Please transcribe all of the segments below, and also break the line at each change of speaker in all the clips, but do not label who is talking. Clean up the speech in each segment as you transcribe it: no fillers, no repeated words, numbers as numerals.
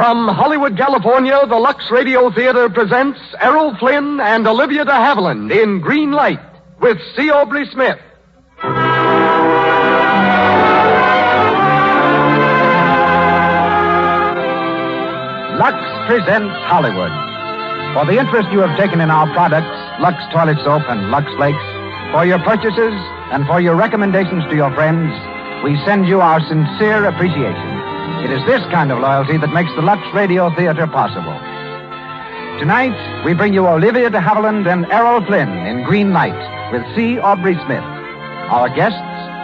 From Hollywood, California, the Lux Radio Theater presents Errol Flynn and Olivia de Havilland in Green Light with C. Aubrey Smith.
Lux presents Hollywood. For the interest you have taken in our products, Lux Toilet Soap and Lux Flakes, for your purchases and for your recommendations to your friends, we send you our sincere appreciation. It is this kind of loyalty that makes the Lux Radio Theater possible. Tonight, we bring you Olivia de Havilland and Errol Flynn in Green Light with C. Aubrey Smith. Our guests,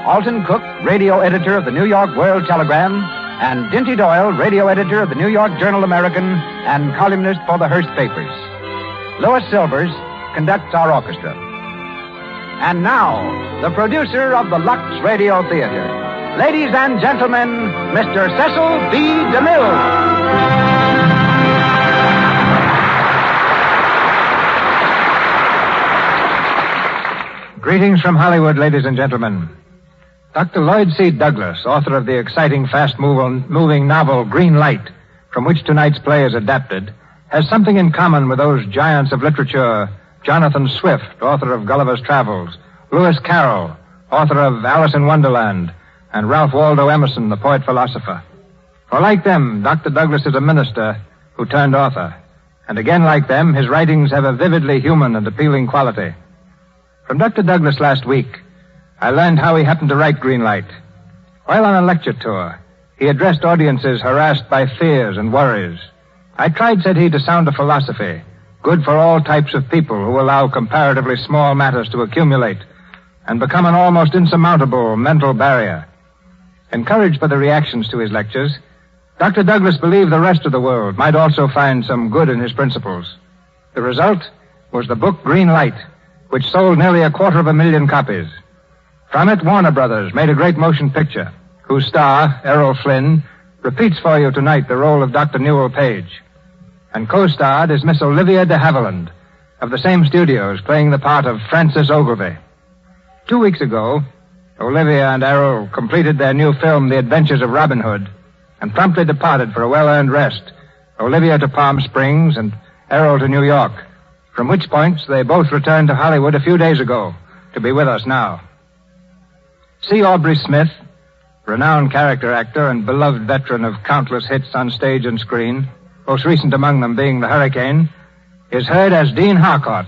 Alton Cook, radio editor of the New York World Telegram, and Dinty Doyle, radio editor of the New York Journal American and columnist for the Hearst papers. Louis Silvers conducts our orchestra. And now, the producer of the Lux Radio Theater. Ladies and gentlemen, Mr. Cecil B. DeMille. Greetings from Hollywood, ladies and gentlemen. Dr. Lloyd C. Douglas, author of the exciting, fast-moving novel Green Light, from which tonight's play is adapted, has something in common with those giants of literature, Jonathan Swift, author of Gulliver's Travels, Lewis Carroll, author of Alice in Wonderland, and Ralph Waldo Emerson, the poet-philosopher. For like them, Dr. Douglas is a minister who turned author. And again, like them, his writings have a vividly human and appealing quality. From Dr. Douglas last week, I learned how he happened to write Green Light. While on a lecture tour, he addressed audiences harassed by fears and worries. I tried, said he, to sound a philosophy, good for all types of people who allow comparatively small matters to accumulate and become an almost insurmountable mental barrier. Encouraged by the reactions to his lectures, Dr. Douglas believed the rest of the world might also find some good in his principles. The result was the book Green Light, which sold nearly 250,000 copies. From it, Warner Brothers made a great motion picture, whose star, Errol Flynn, repeats for you tonight the role of Dr. Newell Page. And co-starred is Miss Olivia de Havilland, of the same studios, playing the part of Frances Ogilvy. 2 weeks ago, Olivia and Errol completed their new film, The Adventures of Robin Hood, and promptly departed for a well-earned rest, Olivia to Palm Springs and Errol to New York, from which points they both returned to Hollywood a few days ago to be with us now. C. Aubrey Smith, renowned character actor and beloved veteran of countless hits on stage and screen, most recent among them being The Hurricane, is heard as Dean Harcourt.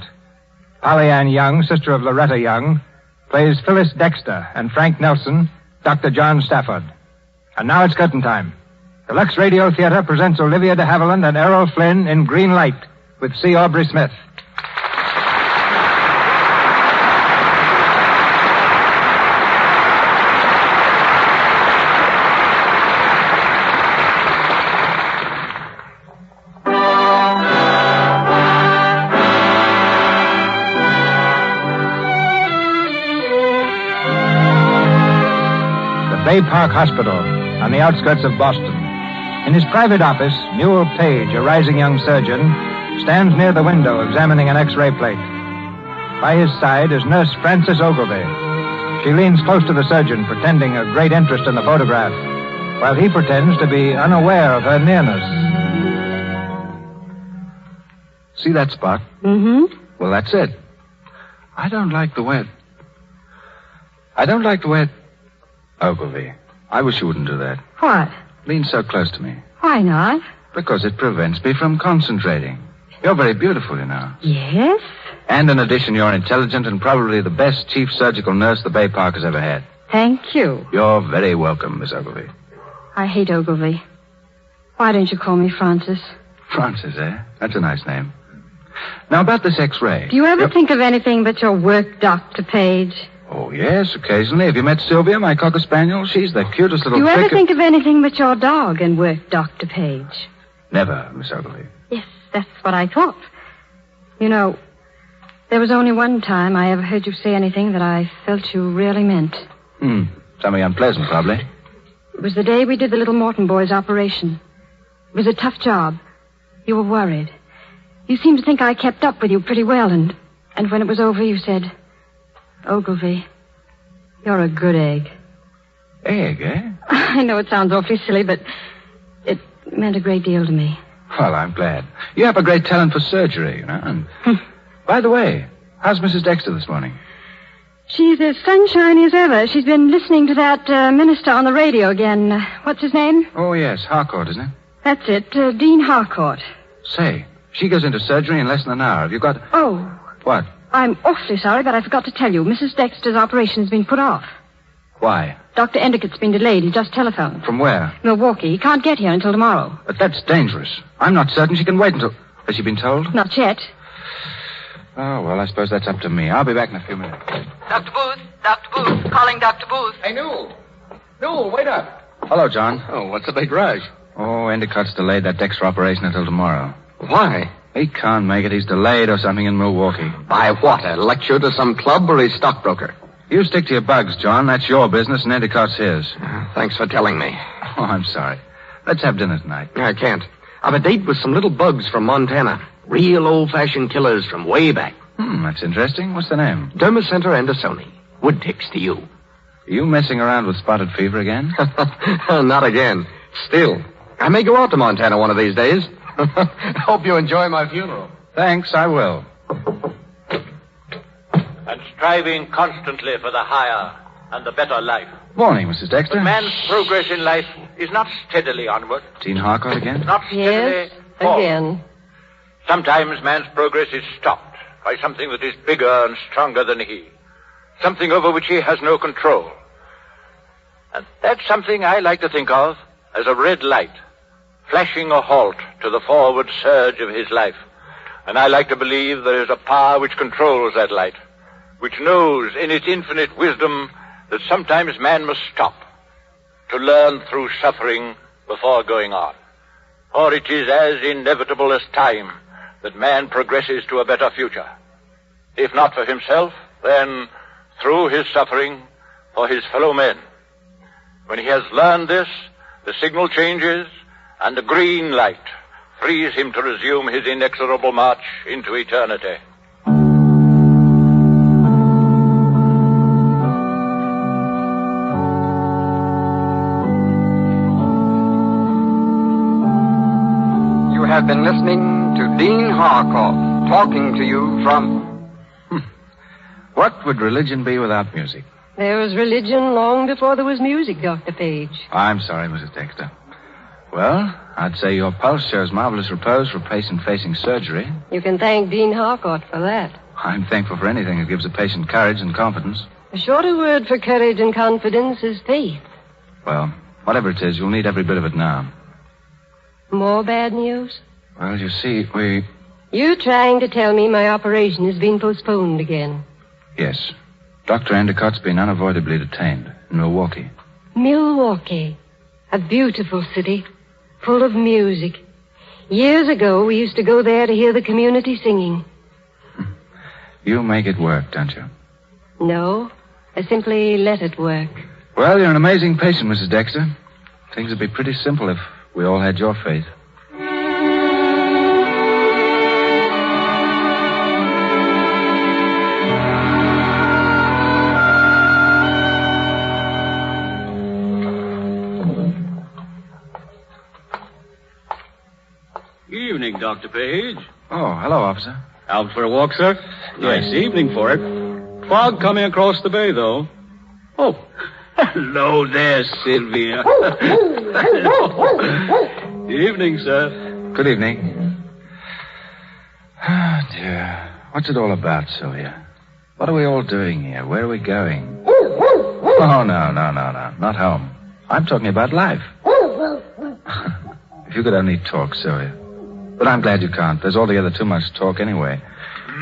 Polly Ann Young, sister of Loretta Young, plays Phyllis Dexter, and Frank Nelson, Dr. John Stafford. And now it's curtain time. The Lux Radio Theater presents Olivia de Havilland and Errol Flynn in Green Light with C. Aubrey Smith. Bay Park Hospital, on the outskirts of Boston. In his private office, Newell Page, a rising young surgeon, stands near the window examining an X-ray plate. By his side is Nurse Frances Ogilvy. She leans close to the surgeon, pretending a great interest in the photograph, while he pretends to be unaware of her nearness.
See that spot?
Mm-hmm.
Well, that's it. I don't like the way it... Ogilvy, I wish you wouldn't do that.
What?
Lean so close to me.
Why not?
Because it prevents me from concentrating. You're very beautiful, you know.
Yes?
And in addition, you're intelligent and probably the best chief surgical nurse the Bay Park has ever had.
Thank you.
You're very welcome, Miss Ogilvy.
I hate Ogilvy. Why don't you call me Frances?
Frances, eh? That's a nice name. Now, about this X-ray.
Do you ever think of anything but your work, Dr. Page?
Oh, yes, occasionally. Have you met Sylvia, my cocker spaniel? She's the cutest little
Do you ever
cricket...
think of anything but your dog and work, Dr. Page?
Never, Miss Ogilvy.
Yes, that's what I thought. You know, there was only one time I ever heard you say anything that I felt you really meant.
Something unpleasant, probably.
It was the day we did the little Morton boy's operation. It was a tough job. You were worried. You seemed to think I kept up with you pretty well, and when it was over, you said... Ogilvy, you're a good egg.
Egg, eh?
I know it sounds awfully silly, but it It meant a great deal to me.
Well, I'm glad. You have a great talent for surgery, you know. And by the way, how's Mrs. Dexter this morning?
She's as sunshiny as ever. She's been listening to that minister on the radio again. What's his name?
Oh, yes, Harcourt, isn't it?
That's it, Dean Harcourt.
Say, she goes into surgery in less than an hour. Have you got...
Oh.
What?
I'm awfully sorry, but I forgot to tell you. Mrs. Dexter's operation has been put off.
Why?
Dr. Endicott's been delayed. He just telephoned.
From where?
Milwaukee. He can't get here until tomorrow.
But that's dangerous. I'm not certain she can wait until... Has she been told?
Not yet.
Oh, well, I suppose that's up to me. I'll be back in a few minutes.
Dr. Booth. Dr. Booth. Calling Dr. Booth.
Hey, Newell. Newell, wait up.
Hello, John.
Oh, what's the big rush?
Oh, Endicott's delayed that Dexter operation until tomorrow.
Why?
He can't make it. He's delayed or something in Milwaukee.
By what? A lecture to some club or a stockbroker?
You stick to your bugs, John. That's your business, and Endicott's his.
Thanks for telling me.
Oh, I'm sorry. Let's have dinner tonight.
I can't. I've a date with some little bugs from Montana. Real old-fashioned killers from way back.
That's interesting. What's the name?
Dermacenter Andersoni. Wood ticks to you.
Are you messing around with spotted fever again?
Not again. Still, I may go out to Montana one of these days. Hope you enjoy my funeral.
Thanks, I will.
And striving constantly for the higher and the better life.
Morning, Mrs. Dexter.
But man's progress in life is not steadily onward.
Dean Harcourt again?
Not steadily forward.
Again.
Sometimes man's progress is stopped by something that is bigger and stronger than he. Something over which he has no control. And that's something I like to think of as a red light, flashing a halt to the forward surge of his life. And I like to believe there is a power which controls that light, which knows in its infinite wisdom that sometimes man must stop to learn through suffering before going on. For it is as inevitable as time that man progresses to a better future. If not for himself, then through his suffering for his fellow men. When he has learned this, the signal changes, and the green light frees him to resume his inexorable march into eternity.
You have been listening to Dean Harcourt talking to you from...
What would religion be without music?
There was religion long before there was music, Dr. Page.
I'm sorry, Mrs. Dexter. Well, I'd say your pulse shows marvelous repose for a patient facing surgery.
You can thank Dean Harcourt for that.
I'm thankful for anything that gives a patient courage and confidence.
A shorter word for courage and confidence is faith.
Well, whatever it is, you'll need every bit of it now.
More bad news?
Well, you see,
You trying to tell me my operation has been postponed again?
Yes. Dr. Endicott's been unavoidably detained in Milwaukee.
Milwaukee. A beautiful city, full of music. Years ago, we used to go there to hear the community singing.
You make it work, don't you?
No, I simply let it work.
Well, you're an amazing patient, Mrs. Dexter. Things would be pretty simple if we all had your faith.
Evening, Dr. Page.
Oh, hello, officer.
Out for a walk, sir? Nice evening for it. Fog coming across the bay, though. Oh, hello there, Sylvia. Hello. Evening, sir.
Good evening. Oh, dear. What's it all about, Sylvia? What are we all doing here? Where are we going? Oh, no. Not home. I'm talking about life. If you could only talk, Sylvia. But I'm glad you can't. There's altogether too much talk anyway.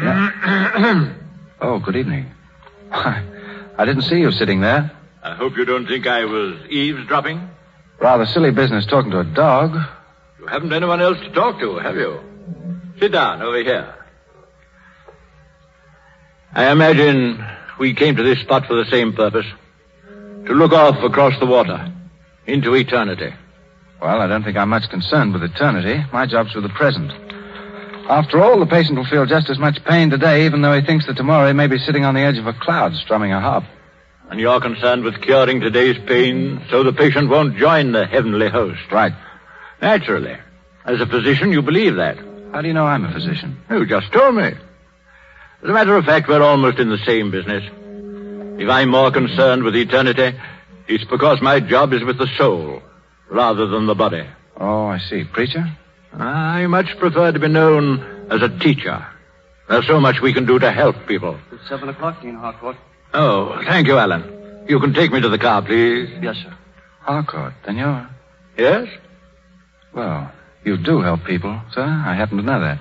Yeah. Oh, good evening. I didn't see you sitting there.
I hope you don't think I was eavesdropping.
Rather silly business talking to a dog.
You haven't anyone else to talk to, have you? Sit down over here. I imagine we came to this spot for the same purpose. To look off across the water into eternity.
Well, I don't think I'm much concerned with eternity. My job's with the present. After all, the patient will feel just as much pain today, even though he thinks that tomorrow he may be sitting on the edge of a cloud strumming a harp.
And you're concerned with curing today's pain so the patient won't join the heavenly host.
Right.
Naturally. As a physician, you believe that.
How do you know I'm a physician?
You just told me. As a matter of fact, we're almost in the same business. If I'm more concerned with eternity, it's because my job is with the soul rather than the body.
Oh, I see. Preacher?
I much prefer to be known as a teacher. There's so much we can do to help people.
It's 7 o'clock, Dean Harcourt.
Oh, thank you, Alan. You can take me to the car, please.
Yes, sir.
Harcourt, then you're...
Yes?
Well, you do help people, sir. I happen to know that.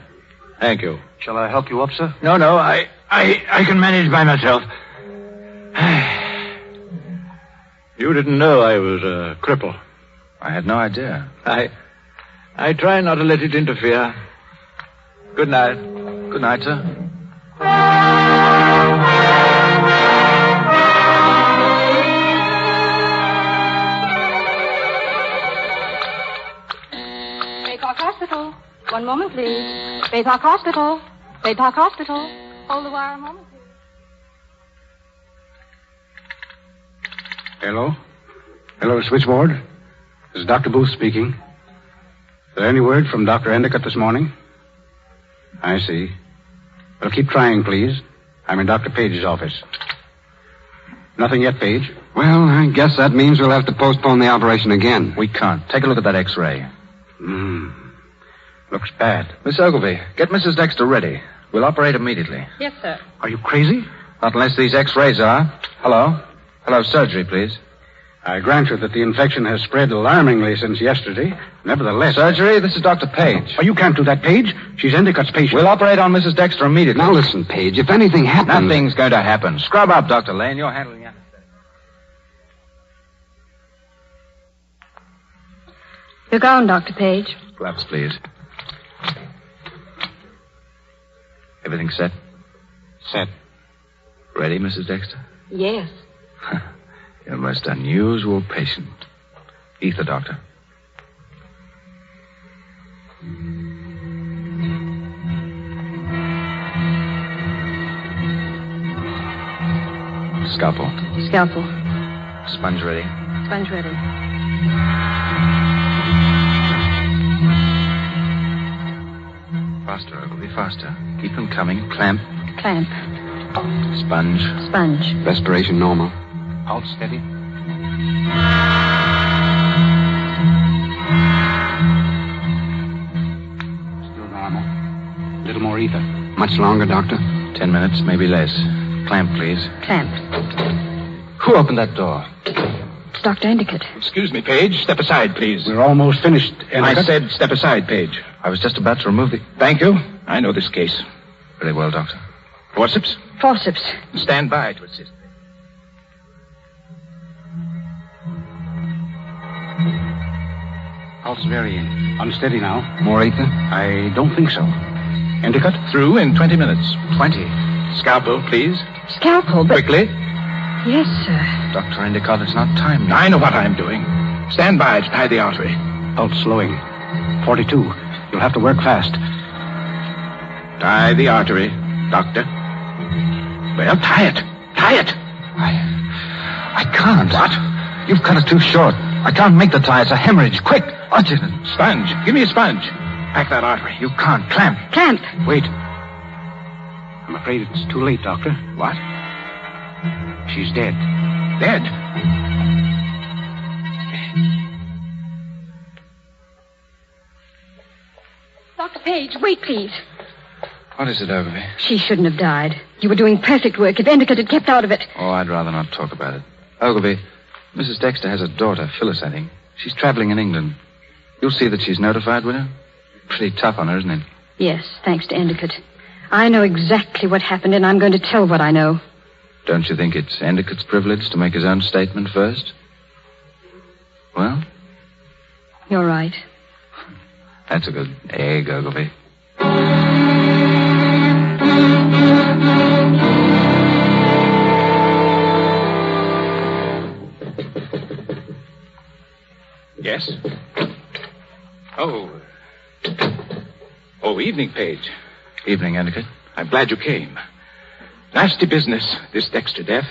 Thank you.
Shall I help you up, sir?
No, I can manage by myself. You didn't know I was a cripple.
I had no idea.
I try not to let it interfere. Good night.
Good night, sir.
Baytalk Hospital. One moment, please. Baytalk Hospital. Baytalk Hospital. Hold the wire a moment, please.
Hello? Hello, switchboard. This is Dr. Booth speaking. Is there any word from Dr. Endicott this morning? I see. Well, keep trying, please. I'm in Dr. Page's office. Nothing yet, Page.
Well, I guess that means we'll have to postpone the operation again.
We can't. Take a look at that X-ray.
Looks bad.
Miss Ogilvy, get Mrs. Dexter ready. We'll operate immediately.
Yes, sir.
Are you crazy?
Not unless these X-rays are. Hello? Hello, surgery, please.
I grant you that the infection has spread alarmingly since yesterday. Nevertheless...
Surgery, this is Dr. Page.
Oh, you can't do that, Page. She's Endicott's patient.
We'll operate on Mrs. Dexter immediately.
Now listen, Page, if anything happens...
Nothing's going to happen. Scrub up, Dr. Lane. You're handling it.
Your gown, Dr. Page.
Gloves, please. Everything set?
Set.
Ready, Mrs. Dexter?
Yes.
You're a most unusual patient. Ether, Doctor. Scalpel.
Scalpel.
Sponge ready.
Sponge ready.
Faster, Ogilvy, faster. Keep them coming. Clamp.
Clamp.
Sponge.
Sponge.
Respiration normal.
Pulse steady. Still normal. A little more ether.
Much longer, Doctor?
10 minutes, maybe less. Clamp, please.
Clamp.
Who opened that door?
It's Dr. Endicott.
Excuse me, Page. Step aside, please.
We're almost finished, Endicott.
I said step aside, Page.
I was just about to remove the...
Thank you. I know this case.
Very well, Doctor.
Forceps?
Forceps.
Stand by to assist.
Pulse varying. Unsteady now.
More ether?
I don't think so. Endicott?
Through in 20 minutes.
20.
Scalpel, please.
Scalpel, but...
Quickly.
Yes, sir.
Dr. Endicott, it's not time now.
I know what I'm doing. Stand by to tie the artery.
Pulse slowing. 42. You'll have to work fast.
Tie the artery, Doctor. Well, tie it. Tie it.
I can't.
What?
You've cut it too short. I can't make the tie. It's a hemorrhage. Quick. Urgent.
Sponge. Give me a sponge. Pack that artery.
You can't. Clamp.
Clamp.
Wait. I'm afraid it's too late, Doctor.
What?
She's dead.
Dead?
Dr. Page, wait, please.
What is it, Ogilvy?
She shouldn't have died. You were doing perfect work if Endicott had kept out of it.
Oh, I'd rather not talk about it. Ogilvy, Mrs. Dexter has a daughter, Phyllis, I think. She's traveling in England. You'll see that she's notified, will you? Pretty tough on her, isn't it?
Yes, thanks to Endicott. I know exactly what happened, and I'm going to tell what I know.
Don't you think it's Endicott's privilege to make his own statement first? Well?
You're right.
That's a good egg, Ogilvy.
Yes? Oh, evening, Page.
Evening, Endicott.
I'm glad you came. Nasty business, this Dexter death.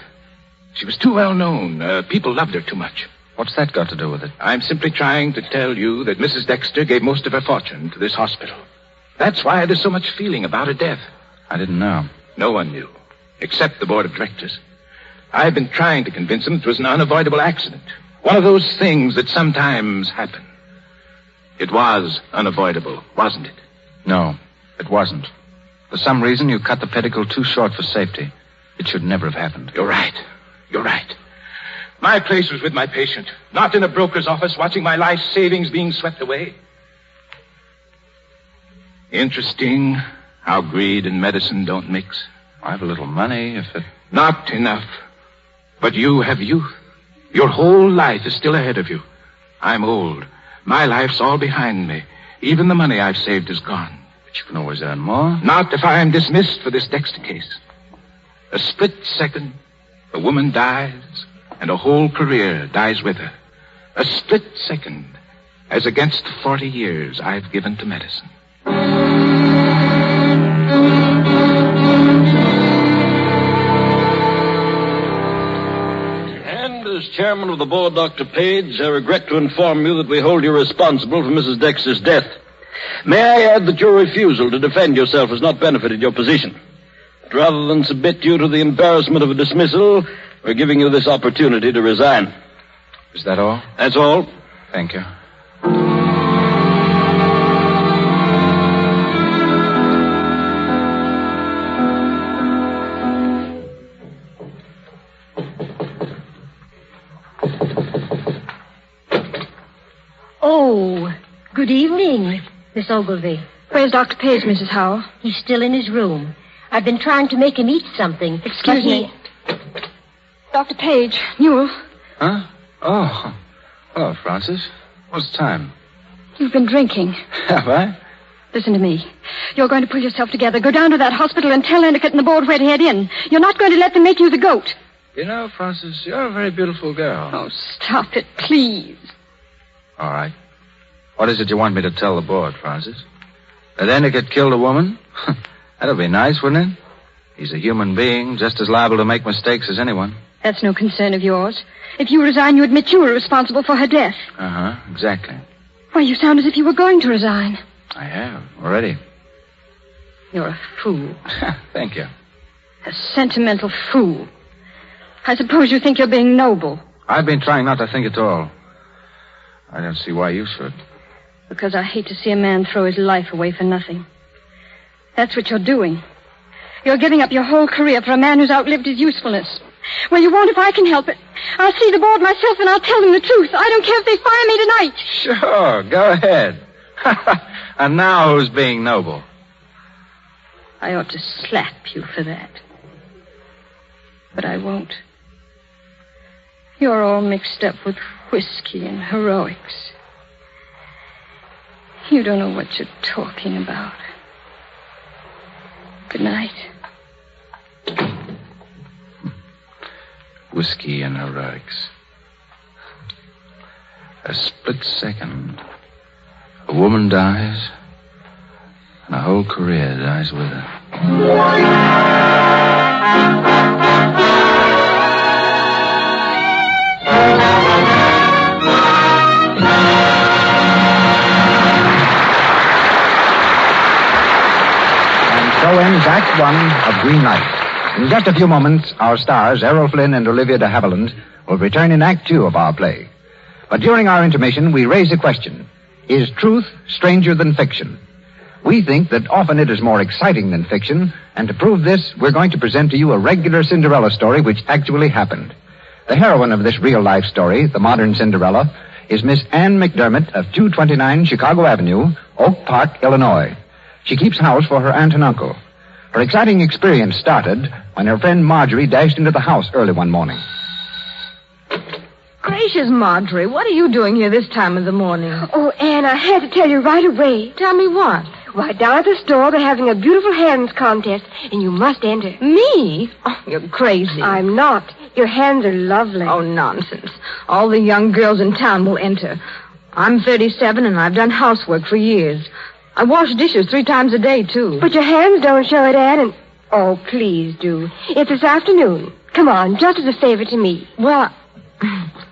She was too well known. People loved her too much.
What's that got to do with it?
I'm simply trying to tell you that Mrs. Dexter gave most of her fortune to this hospital. That's why there's so much feeling about her death.
I didn't know.
No one knew, except the board of directors. I've been trying to convince them it was an unavoidable accident. One of those things that sometimes happen. It was unavoidable, wasn't it?
No, it wasn't. For some reason, you cut the pedicle too short for safety. It should never have happened.
You're right. You're right. My place was with my patient, not in a broker's office watching my life savings being swept away. Interesting how greed and medicine don't mix.
I have a little money if it...
Not enough. But you have youth. Your whole life is still ahead of you. I'm old. My life's all behind me. Even the money I've saved is gone.
But you can always earn more.
Not if I am dismissed for this Dexter case. A split second, a woman dies, and a whole career dies with her. A split second, as against the 40 years I've given to medicine.
As chairman of the board, Dr. Page, I regret to inform you that we hold you responsible for Mrs. Dexter's death. May I add that your refusal to defend yourself has not benefited your position. But rather than submit you to the embarrassment of a dismissal, we're giving you this opportunity to resign.
Is that all?
That's all.
Thank you.
Oh, good evening, Miss Ogilvy.
Where's Dr. Page, Mrs. Howell?
He's still in his room. I've been trying to make him eat something.
Excuse me. Dr. Page, Newell.
Huh? Oh. Hello, Francis. What's the time?
You've been drinking.
Have I?
Listen to me. You're going to pull yourself together. Go down to that hospital and tell Endicott and the board where to head in. You're not going to let them make you the goat.
You know, Francis, you're a very beautiful girl.
Oh, stop it, please.
All right. What is it you want me to tell the board, Francis? That Endicott killed a woman? That'd be nice, wouldn't it? He's a human being, just as liable to make mistakes as anyone.
That's no concern of yours. If you resign, you admit you were responsible for her death.
Uh-huh, exactly.
Why, you sound as if you were going to resign.
I have, already.
You're a fool.
Thank you.
A sentimental fool. I suppose you think you're being noble.
I've been trying not to think at all. I don't see why you should.
Because I hate to see a man throw his life away for nothing. That's what you're doing. You're giving up your whole career for a man who's outlived his usefulness. Well, you won't if I can help it. I'll see the board myself and I'll tell them the truth. I don't care if they fire me tonight.
Sure, go ahead. And now who's being noble?
I ought to slap you for that. But I won't. You're all mixed up with whiskey and heroics. You don't know what you're talking about. Good night.
Whiskey and heroics. A split second. A woman dies, and a whole career dies with her.
So ends Act One of Green Light. In just a few moments, our stars, Errol Flynn and Olivia de Havilland, will return in Act Two of our play. But during our intermission, we raise a question. Is truth stranger than fiction? We think that often it is more exciting than fiction, and to prove this, we're going to present to you a regular Cinderella story which actually happened. The heroine of this real-life story, the modern Cinderella, is Miss Anne McDermott of 229 Chicago Avenue, Oak Park, Illinois. She keeps house for her aunt and uncle. Her exciting experience started when her friend Marjorie dashed into the house early one morning.
Gracious, Marjorie, what are you doing here this time of the morning?
Oh, Anne, I had to tell you right away.
Tell me what?
Why, down at the store, they're having a beautiful hands contest, and you must enter.
Me? Oh, you're crazy.
I'm not. Your hands are lovely.
Oh, nonsense. All the young girls in town will enter. I'm 37, and I've done housework for years. I wash dishes 3 times a day, too.
But your hands don't show it, Anne, and... Oh, please do. It's this afternoon. Come on, just as a favor to me.
Well,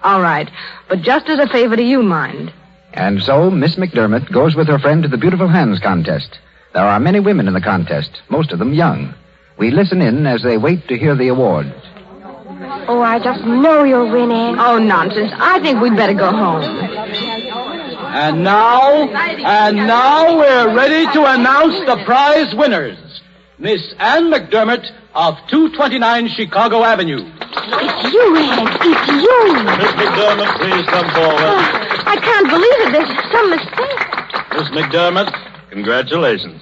All right. But just as a favor to you, mind.
And so Miss McDermott goes with her friend to the Beautiful Hands contest. There are many women in the contest, most of them young. We listen in as they wait to hear the awards.
Oh, I just know you'll win, Ann.
Oh, nonsense. I think we'd better go home.
And now we're ready to announce the prize winners. Miss Ann McDermott of 229 Chicago Avenue.
It's you, Ann. It's you.
Miss McDermott, please come forward.
I can't believe it. There's some mistake.
Miss McDermott, congratulations.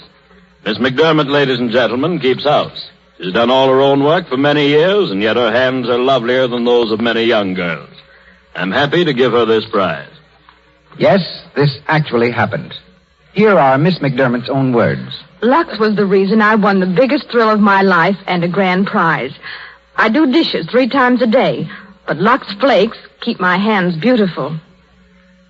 Miss McDermott, ladies and gentlemen, keeps house. She's done all her own work for many years, and yet her hands are lovelier than those of many young girls. I'm happy to give her this prize.
Yes, this actually happened. Here are Miss McDermott's own words.
Lux was the reason I won the biggest thrill of my life and a grand prize. I do dishes 3 times a day, but Lux Flakes keep my hands beautiful.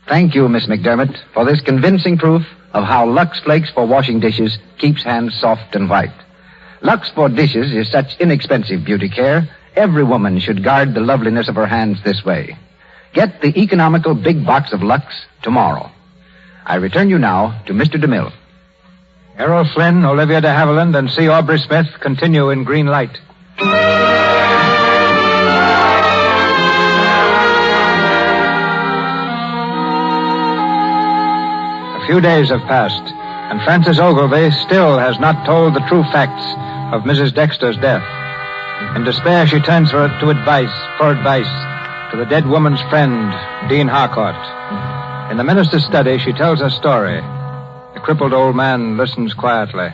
Thank you, Miss McDermott, for this convincing proof of how Lux Flakes for washing dishes keeps hands soft and white. Lux for dishes is such inexpensive beauty care, every woman should guard the loveliness of her hands this way. Get the economical big box of Lux tomorrow. I return you now to Mr. DeMille.
Errol Flynn, Olivia de Havilland, and C. Aubrey Smith continue in Green Light. A few days have passed, and Francis Ogilvy still has not told the true facts of Mrs. Dexter's death. In despair, she turns for advice to the dead woman's friend, Dean Harcourt. In the minister's study, she tells her story. The crippled old man listens quietly.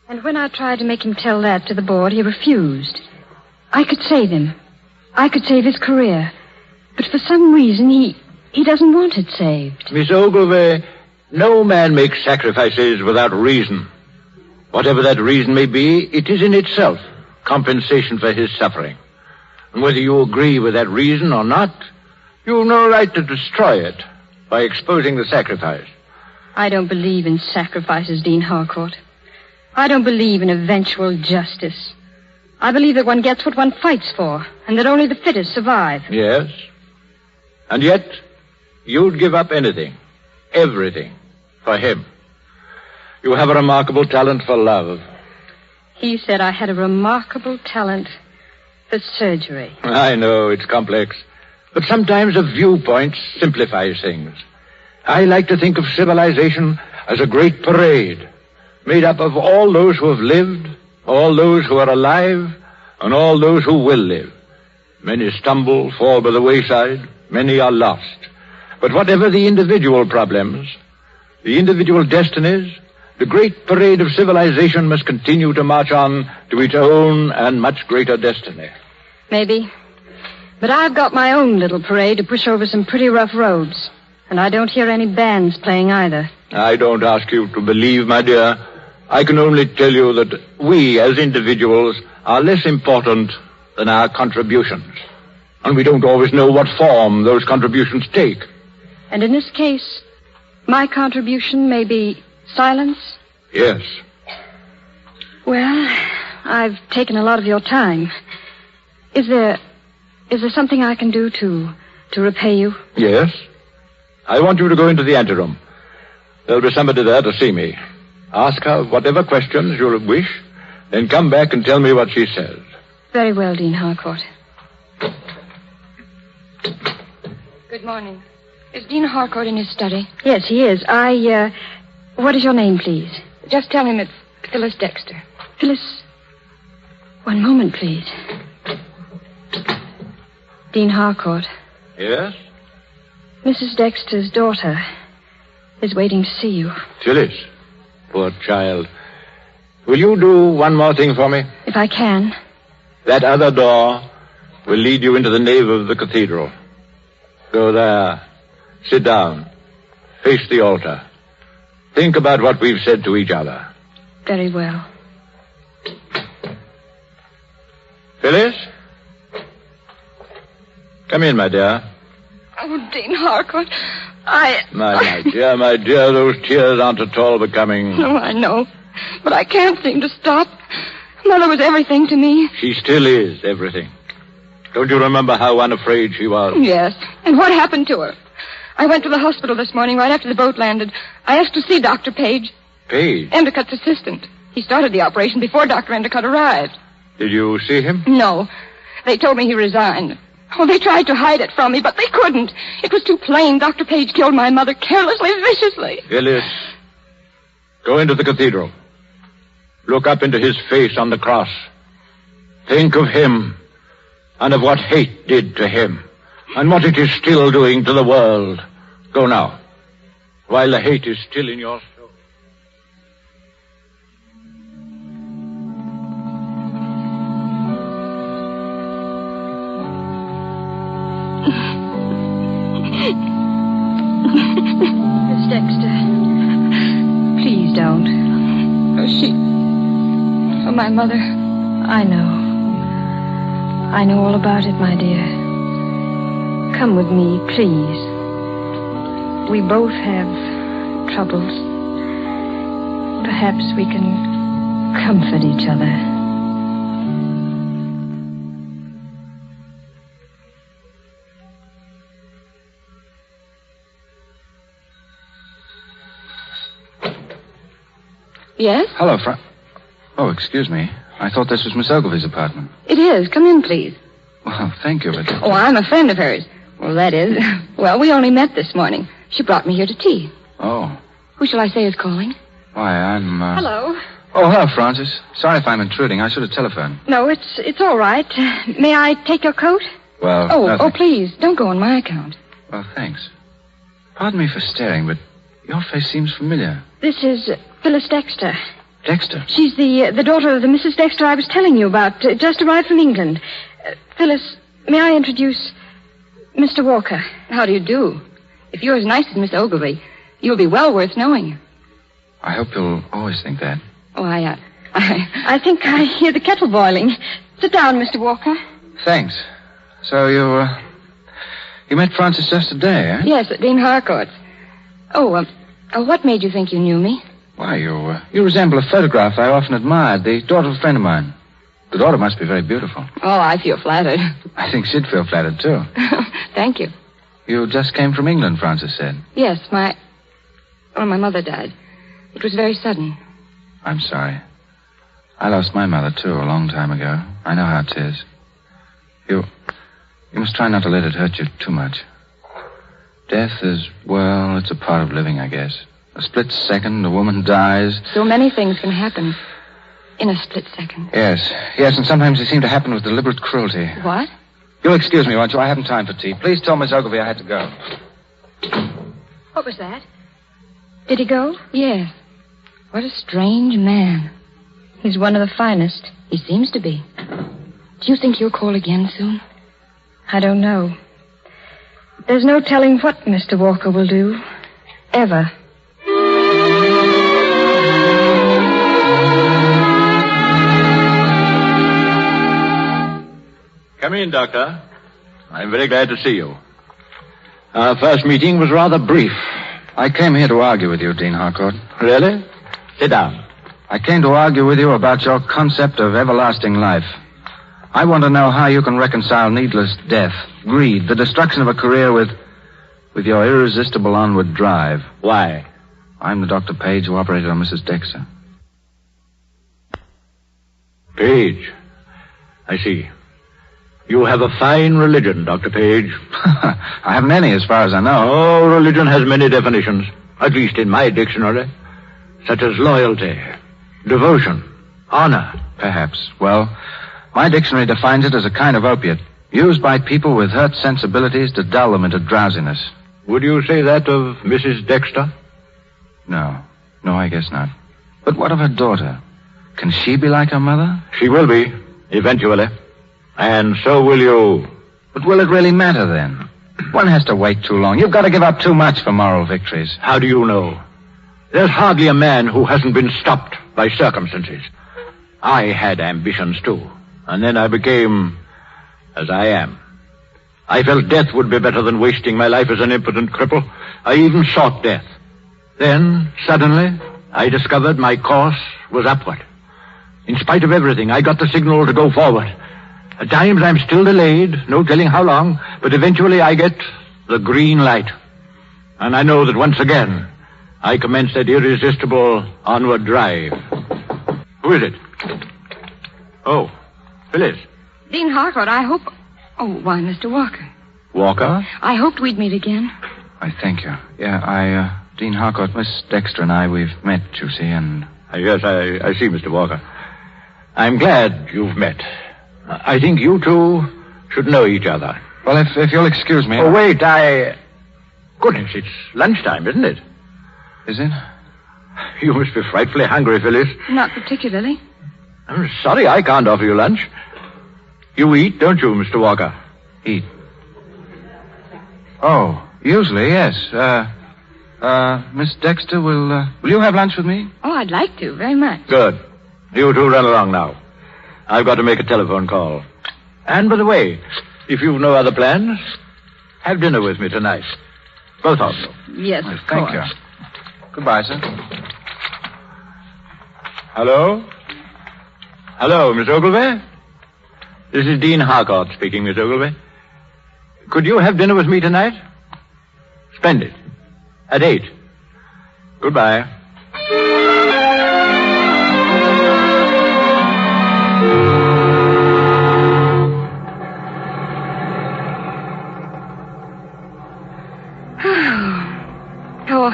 And when I tried to make him tell that to the board, he refused. I could save him. I could save his career. But for some reason, he doesn't want it saved.
Miss Ogilvy, no man makes sacrifices without reason. Whatever that reason may be, it is in itself compensation for his suffering. And whether you agree with that reason or not, you have no right to destroy it by exposing the sacrifice.
I don't believe in sacrifices, Dean Harcourt. I don't believe in eventual justice. I believe that one gets what one fights for, and that only the fittest survive.
Yes. And yet, you'd give up anything, everything, for him. You have a remarkable talent for love.
He said I had a remarkable talent for surgery.
I know, it's complex. But sometimes a viewpoint simplifies things. I like to think of civilization as a great parade, made up of all those who have lived, all those who are alive, and all those who will live. Many stumble, fall by the wayside. Many are lost. But whatever the individual problems, the individual destinies, the great parade of civilization must continue to march on to its own and much greater destiny.
Maybe. But I've got my own little parade to push over some pretty rough roads. And I don't hear any bands playing either.
I don't ask you to believe, my dear. I can only tell you that we, as individuals, are less important than our contributions. And we don't always know what form those contributions take.
And in this case, my contribution may be silence?
Yes.
Well, I've taken a lot of your time. Is there something I can do to repay you?
Yes. I want you to go into the anteroom. There'll be somebody there to see me. Ask her whatever questions you'll wish, then come back and tell me what she says.
Very well, Dean Harcourt. Good morning. Is Dean Harcourt in his study? Yes, he is. What is your name, please? Just tell him it's Phyllis Dexter. Phyllis? One moment, please. Dean Harcourt.
Yes?
Mrs. Dexter's daughter is waiting to see you.
Phyllis, poor child. Will you do one more thing for me?
If I can.
That other door will lead you into the nave of the cathedral. Go there. Sit down. Face the altar. Think about what we've said to each other.
Very well.
Phyllis? Come in, my dear.
Oh, Dean Harcourt,
My dear, those tears aren't at all becoming.
Oh, I know. But I can't seem to stop. Mother was everything to me.
She still is everything. Don't you remember how unafraid she was?
Yes. And what happened to her? I went to the hospital this morning right after the boat landed. I asked to see Dr. Page.
Page?
Endicott's assistant. He started the operation before Dr. Endicott arrived.
Did you see him?
No. They told me he resigned. Oh, they tried to hide it from me, but they couldn't. It was too plain. Dr. Page killed my mother carelessly, viciously.
Phyllis, go into the cathedral. Look up into his face on the cross. Think of him and of what hate did to him and what it is still doing to the world. Go now, while the hate is still in your soul.
Miss Dexter, please don't.
Oh, my mother.
I know. I know all about it, my dear. Come with me, please. We both have troubles. Perhaps we can comfort each other.
Yes?
Hello, Oh, excuse me. I thought this was Miss Ogilvy's apartment.
It is. Come in, please.
Well, thank you, but...
Oh, I'm a friend of hers. Well, that is. Well, we only met this morning. She brought me here to tea.
Oh.
Who shall I say is calling?
Why, I'm,
Hello.
Oh, hello, Francis. Sorry if I'm intruding. I should have telephoned.
No, it's all right. May I take your coat?
Well,
Oh, please. Don't go on my account.
Well, thanks. Pardon me for staring, but your face seems familiar.
This is Phyllis Dexter.
Dexter?
She's the daughter of the Mrs. Dexter I was telling you about. Just arrived from England. Phyllis, may I introduce Mr. Walker?
How do you do? If you're as nice as Miss Ogilvy, you'll be well worth knowing.
I hope you'll always think that.
Oh,
I think I hear the kettle boiling. Sit down, Mr. Walker.
Thanks. So you met Francis just today, eh?
Yes, at Dean Harcourt's. Oh, what made you think you knew me?
Why, you resemble a photograph I often admired, the daughter of a friend of mine. The daughter must be very beautiful.
Oh, I feel flattered.
I think she'd feel flattered, too.
Thank you.
You just came from England, Francis said.
Yes, my mother died. It was very sudden.
I'm sorry. I lost my mother, too, a long time ago. I know how it is. You must try not to let it hurt you too much. Death is, well, it's a part of living, I guess. A split second, a woman dies.
So many things can happen in a split second.
Yes, and sometimes they seem to happen with deliberate cruelty.
What?
You'll excuse me, won't you? I haven't time for tea. Please tell Miss Ogilvy I had to go.
What was that? Did he go?
Yes. What a strange man.
He's one of the finest.
He seems to be. Do you think he'll call again soon?
I don't know. There's no telling what Mr. Walker will do. Ever.
Come in, Doctor. I'm very glad to see you. Our first meeting was rather brief.
I came here to argue with you, Dean Harcourt.
Really? Sit down.
I came to argue with you about your concept of everlasting life. I want to know how you can reconcile needless death, greed, the destruction of a career with your irresistible onward drive.
Why?
I'm the Dr. Page who operated on Mrs. Dexter.
Page. I see. You have a fine religion, Dr. Page.
I haven't any as far as I know.
Oh, religion has many definitions, at least in my dictionary, such as loyalty, devotion, honor.
Perhaps. Well, my dictionary defines it as a kind of opiate, used by people with hurt sensibilities to dull them into drowsiness.
Would you say that of Mrs. Dexter?
No, I guess not. But what of her daughter? Can she be like her mother?
She will be, eventually. And so will you.
But will it really matter, then? One has to wait too long. You've got to give up too much for moral victories.
How do you know? There's hardly a man who hasn't been stopped by circumstances. I had ambitions, too. And then I became as I am. I felt death would be better than wasting my life as an impotent cripple. I even sought death. Then, suddenly, I discovered my course was upward. In spite of everything, I got the signal to go forward.
At times I'm still delayed, no telling how long, but eventually I get the green light. And I know that once again, I commence that irresistible onward drive. Who is it? Oh, Phyllis.
Dean Harcourt, I hope... Oh, why, Mr. Walker.
Walker?
I hoped we'd meet again.
I thank you. Yeah, Dean Harcourt, Miss Dexter and I, we've met, you see, and...
Yes, I see, Mr. Walker. I'm glad you've met. I think you two should know each other.
Well, if you'll excuse me...
Oh, wait, Goodness, it's lunchtime, isn't it?
Is it?
You must be frightfully hungry, Phyllis.
Not particularly.
I'm sorry I can't offer you lunch. You eat, don't you, Mr. Walker?
Eat? Oh, usually, yes. Miss Dexter, will you have lunch with me?
Oh, I'd like to, very much.
Good. You two run along now. I've got to make a telephone call. And, by the way, if you've no other plans, have dinner with me tonight. Both of you.
Yes,
Well,
of
thank
course.
you. Goodbye, sir.
Hello? Hello, Miss Ogilvy? This is Dean Harcourt speaking, Miss Ogilvy. Could you have dinner with me tonight? Splendid. At 8. Goodbye.
Oh,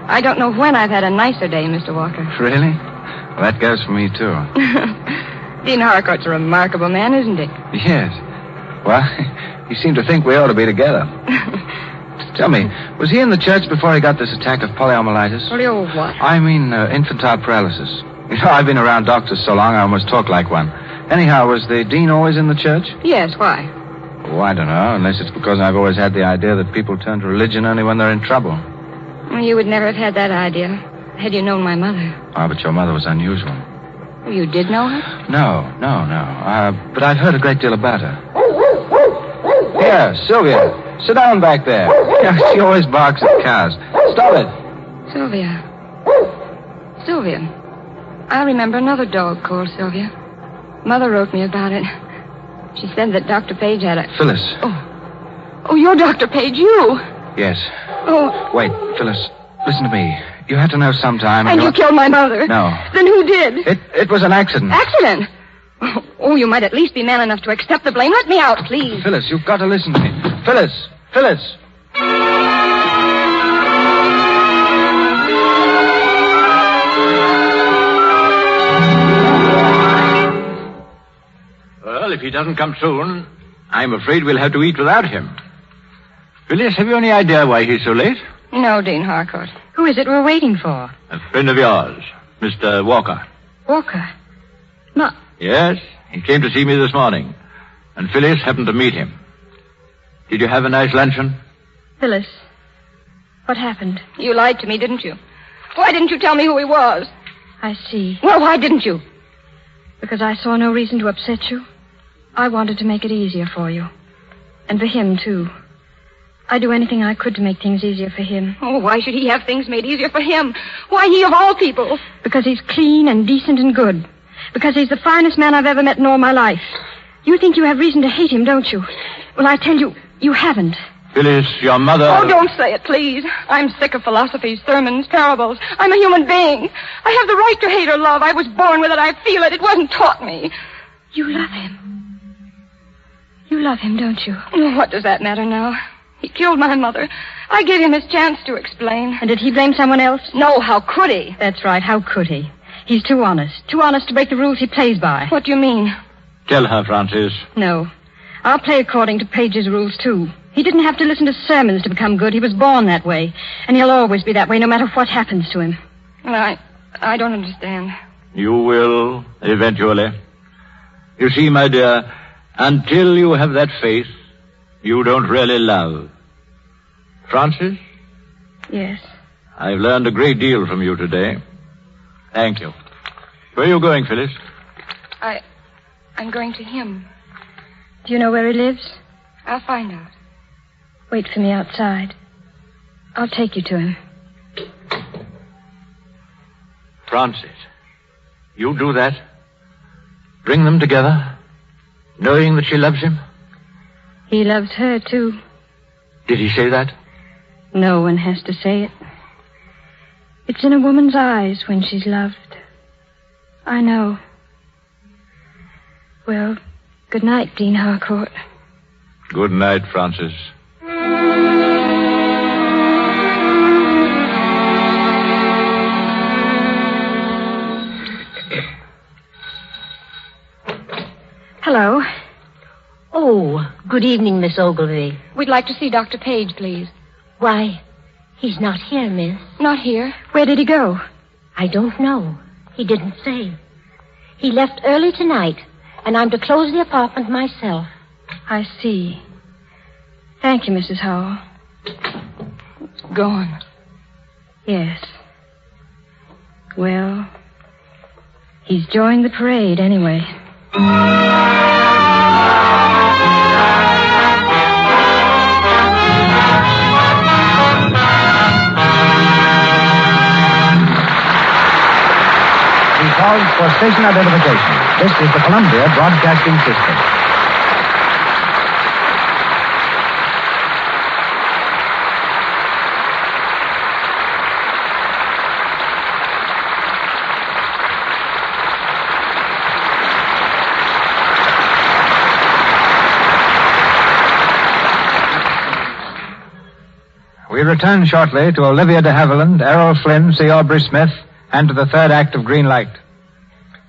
I don't know when I've had a nicer day, Mr. Walker.
Really? Well, that goes for me, too.
Dean Harcourt's a remarkable man, isn't he?
Yes. Well, you seem to think we ought to be together. Tell me, was he in the church before he got this attack of poliomyelitis?
Polio what?
I mean, infantile paralysis. You know, I've been around doctors so long I almost talk like one. Anyhow, was the dean always in the church?
Yes, why?
Oh, I don't know, unless it's because I've always had the idea that people turn to religion only when they're in trouble.
Well, you would never have had that idea had you known my mother.
Oh, but your mother was unusual.
Well, you did know her?
No. But I've heard a great deal about her. Here, Sylvia, sit down back there. Yeah, she always barks at cows. Stop it.
Sylvia. I remember another dog called Sylvia. Mother wrote me about it. She said that Dr. Page had a...
Phyllis.
Oh, you're Dr. Page, you.
Yes.
Oh.
Wait, Phyllis, listen to me. You had to know sometime...
And you killed my mother.
No.
Then who did?
It was an accident.
Accident? Oh, you might at least be man enough to accept the blame. Let me out, please.
Phyllis, you've got to listen to me. Phyllis!
Well, if he doesn't come soon, I'm afraid we'll have to eat without him. Phyllis, have you any idea why he's so late?
No, Dean Harcourt.
Who is it we're waiting for?
A friend of yours, Mr. Walker.
Walker. Not...
Yes, he came to see me this morning, and Phyllis happened to meet him. Did you have a nice luncheon?
Phyllis. What happened?
You lied to me, didn't you? Why didn't you tell me who he was?
I see.
Well, why didn't you?
Because I saw no reason to upset you. I wanted to make it easier for you. And for him, too. I'd do anything I could to make things easier for him.
Oh, why should he have things made easier for him? Why he of all people?
Because he's clean and decent and good. Because he's the finest man I've ever met in all my life. You think you have reason to hate him, don't you? Well, I tell you, you haven't.
Phyllis, your mother...
Oh, don't say it, please. I'm sick of philosophies, sermons, parables. I'm a human being. I have the right to hate or love. I was born with it. I feel it. It wasn't taught me.
You love him. You love him, don't you?
Oh, what does that matter now? He killed my mother. I gave him his chance to explain.
And did he blame someone else?
No, how could he?
That's right, how could he? He's too honest. Too honest to break the rules he plays by.
What do you mean?
Tell her, Francis.
No. I'll play according to Page's rules, too. He didn't have to listen to sermons to become good. He was born that way. And he'll always be that way, no matter what happens to him.
Well, I don't understand.
You will, eventually. You see, my dear, until you have that faith, you don't really love. Francis?
Yes.
I've learned a great deal from you today. Thank you. Where are you going, Phyllis?
I'm going to him.
Do you know where he lives?
I'll find out.
Wait for me outside. I'll take you to him.
Francis, you do that. Bring them together.
knowing that she loves him?
He loves her, too.
Did he say that?
No one has to say it. It's in a woman's eyes when she's loved. I know. Well, good night, Dean Harcourt.
Good night, Francis.
Hello.
Oh, good evening, Miss Ogilvy.
We'd like to see Dr. Page, please.
Why, he's not here, miss.
Not here.
Where did he go?
I don't know. He didn't say. He left early tonight, and I'm to close the apartment myself.
I see. Thank you, Mrs. Howell.
Gone.
Yes. Well, he's joined the parade anyway.
Calls for station identification. This is the Columbia Broadcasting System. We return shortly to Olivia de Havilland, Errol Flynn, C. Aubrey Smith, and to the third act of Green Light.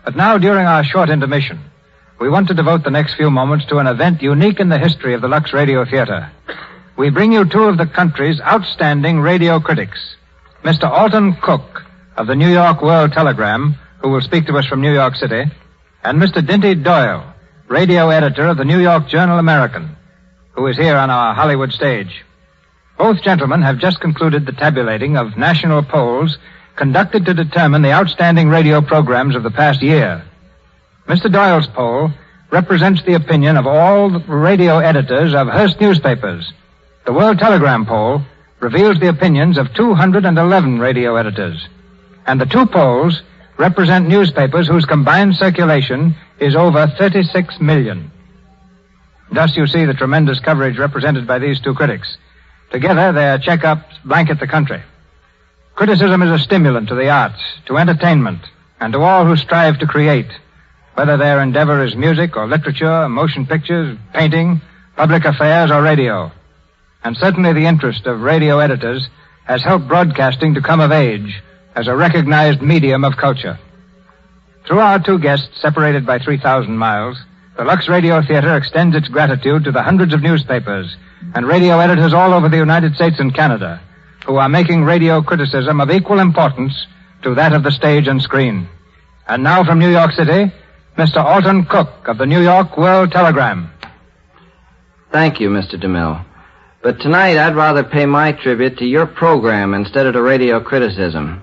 But now, during our short intermission, we want to devote the next few moments to an event unique in the history of the Lux Radio Theater. We bring you two of the country's outstanding radio critics, Mr. Alton Cook of the New York World Telegram, who will speak to us from New York City, and Mr. Dinty Doyle, radio editor of the New York Journal American, who is here on our Hollywood stage. Both gentlemen have just concluded the tabulating of national polls conducted to determine the outstanding radio programs of the past year. Mr. Doyle's poll represents the opinion of all the radio editors of Hearst newspapers. The World Telegram poll reveals the opinions of 211 radio editors. And the two polls represent newspapers whose combined circulation is over 36 million. Thus you see the tremendous coverage represented by these two critics. Together, their checkups blanket the country. Criticism is a stimulant to the arts, to entertainment, and to all who strive to create, whether their endeavor is music or literature, motion pictures, painting, public affairs, or radio. And certainly the interest of radio editors has helped broadcasting to come of age as a recognized medium of culture. Through our two guests, separated by 3,000 miles, the Lux Radio Theater extends its gratitude to the hundreds of newspapers and radio editors all over the United States and Canada, who are making radio criticism of equal importance to that of the stage and screen. And now from New York City, Mr. Alton Cook of the New York World Telegram.
Thank you, Mr. DeMille. But tonight I'd rather pay my tribute to your program instead of to radio criticism.